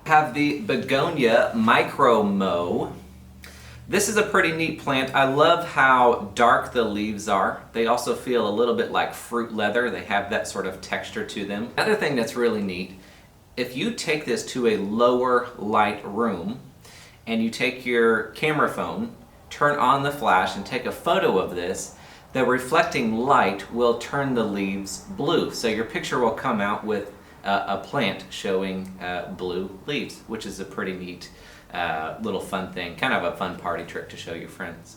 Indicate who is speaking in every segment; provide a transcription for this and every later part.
Speaker 1: Have the Begonia Micro Mo. This is a pretty neat plant. I love how dark the leaves are. They also feel a little bit like fruit leather. They have that sort of texture to them. Another thing that's really neat, if you take this to a lower light room and you take your camera phone, turn on the flash and take a photo of this, the reflecting light will turn the leaves blue. So your picture will come out with a plant showing blue leaves, which is a pretty neat little fun thing, kind of a fun party trick to show your friends.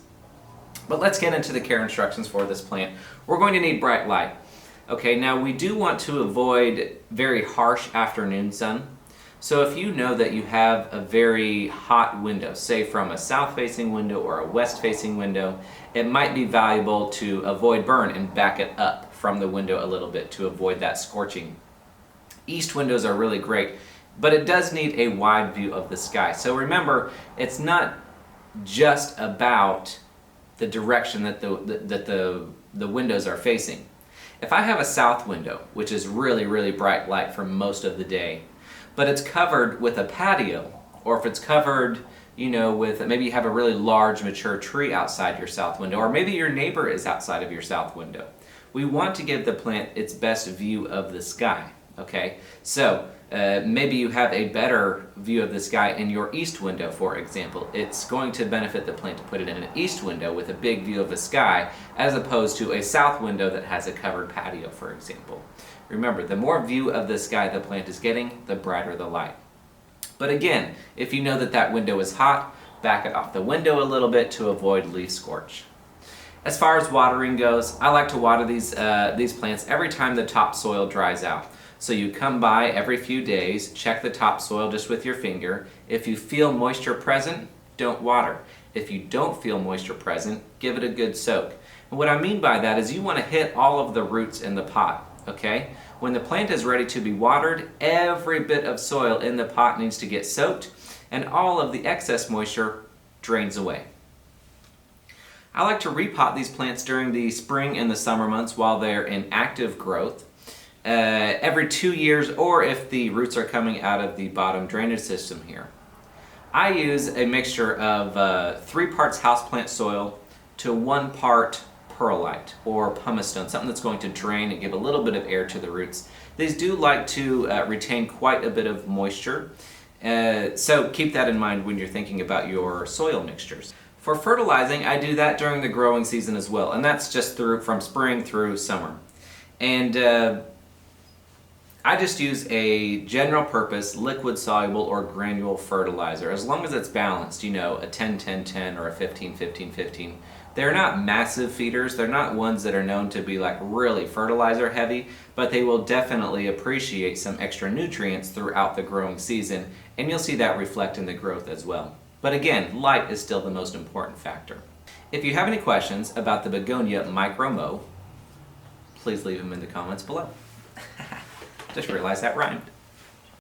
Speaker 1: But let's get into the care instructions for this plant. We're going to need bright light. Okay, now we do want to avoid very harsh afternoon sun. So if you know that you have a very hot window, say from a south-facing window or a west-facing window, it might be valuable to avoid burn and back it up from the window a little bit to avoid that scorching. East windows are really great, but it does need a wide view of the sky. So remember, it's not just about the direction that the windows are facing. If I have a south window, which is really, really bright light for most of the day, but it's covered with a patio, or if it's covered, you know, with maybe you have a really large mature tree outside your south window, or maybe your neighbor is outside of your south window. We want to give the plant its best view of the sky, okay? So maybe you have a better view of the sky in your east window, for example. It's going to benefit the plant to put it in an east window with a big view of the sky, as opposed to a south window that has a covered patio, for example. Remember, the more view of the sky the plant is getting, the brighter the light. But again, if you know that that window is hot, back it off the window a little bit to avoid leaf scorch. As far as watering goes, I like to water these plants every time the topsoil dries out. So you come by every few days, check the topsoil just with your finger. If you feel moisture present, don't water. If you don't feel moisture present, give it a good soak. And what I mean by that is you want to hit all of the roots in the pot, okay? When the plant is ready to be watered, every bit of soil in the pot needs to get soaked, and all of the excess moisture drains away. I like to repot these plants during the spring and the summer months while they're in active growth. Every 2 years, or if the roots are coming out of the bottom drainage system here. I use a mixture of 3 parts houseplant soil to 1 part perlite or pumice stone, something that's going to drain and give a little bit of air to the roots. These do like to retain quite a bit of moisture, so keep that in mind when you're thinking about your soil mixtures. For fertilizing, I do that during the growing season as well, and that's just from spring through summer. And I just use a general purpose liquid soluble or granule fertilizer, as long as it's balanced, you know, a 10-10-10 or a 15-15-15. They're not massive feeders, they're not ones that are known to be like really fertilizer heavy, but they will definitely appreciate some extra nutrients throughout the growing season, and you'll see that reflect in the growth as well. But again, light is still the most important factor. If you have any questions about the Begonia Micro Mo, please leave them in the comments below. Just realized that rhymed.